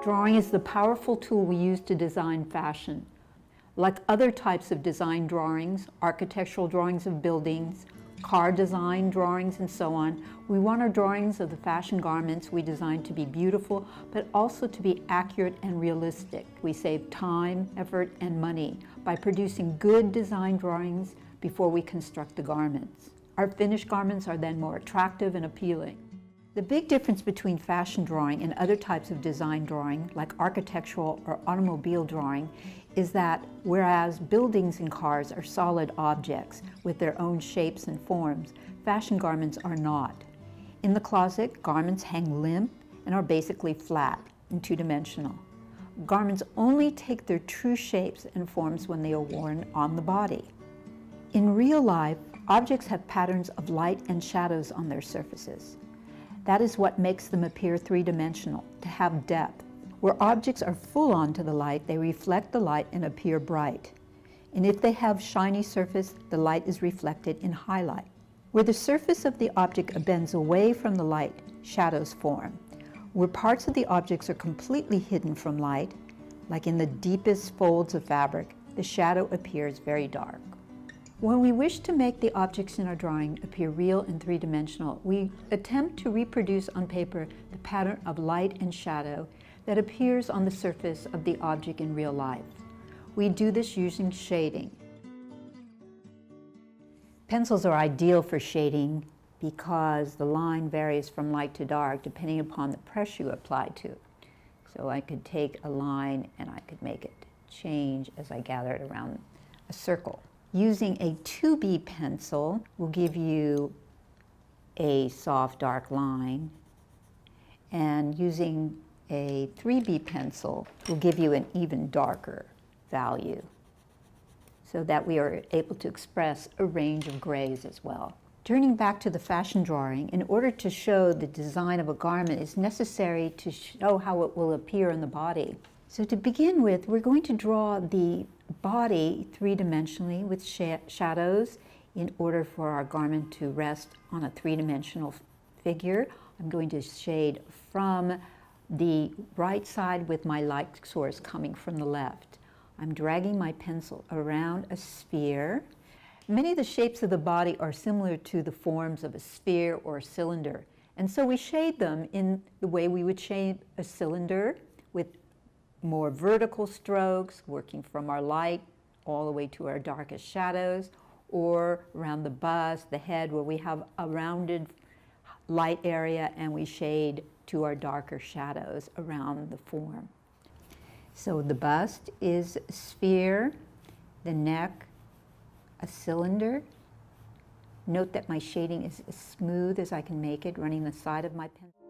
Drawing is the powerful tool we use to design fashion. Like other types of design drawings, architectural drawings of buildings, car design drawings, and so on, we want our drawings of the fashion garments we design to be beautiful, but also to be accurate and realistic. We save time, effort, and money by producing good design drawings before we construct the garments. Our finished garments are then more attractive and appealing. The big difference between fashion drawing and other types of design drawing, like architectural or automobile drawing, is that whereas buildings and cars are solid objects with their own shapes and forms, fashion garments are not. In the closet, garments hang limp and are basically flat and two-dimensional. Garments only take their true shapes and forms when they are worn on the body. In real life, objects have patterns of light and shadows on their surfaces. That is what makes them appear three-dimensional, to have depth. Where objects are full on to the light, they reflect the light and appear bright. And if they have shiny surface, the light is reflected in highlight. Where the surface of the object bends away from the light, shadows form. Where parts of the objects are completely hidden from light, like in the deepest folds of fabric, the shadow appears very dark. When we wish to make the objects in our drawing appear real and three-dimensional, we attempt to reproduce on paper the pattern of light and shadow that appears on the surface of the object in real life. We do this using shading. Pencils are ideal for shading because the line varies from light to dark depending upon the pressure you apply to it. So I could take a line and I could make it change as I gather it around a circle. Using a 2B pencil will give you a soft dark line, and using a 3B pencil will give you an even darker value, so that we are able to express a range of grays as well. Turning back to the fashion drawing, in order to show the design of a garment, it's necessary to show how it will appear in the body. So to begin with, we're going to draw the body three-dimensionally with shadows in order for our garment to rest on a three-dimensional figure. I'm going to shade from the right side with my light source coming from the left. I'm dragging my pencil around a sphere. Many of the shapes of the body are similar to the forms of a sphere or a cylinder, and so we shade them in the way we would shade a cylinder, with more vertical strokes, working from our light all the way to our darkest shadows, or around the bust, the head, where we have a rounded light area and we shade to our darker shadows around the form. So the bust is a sphere, the neck a cylinder. Note that my shading is as smooth as I can make it, running the side of my pencil.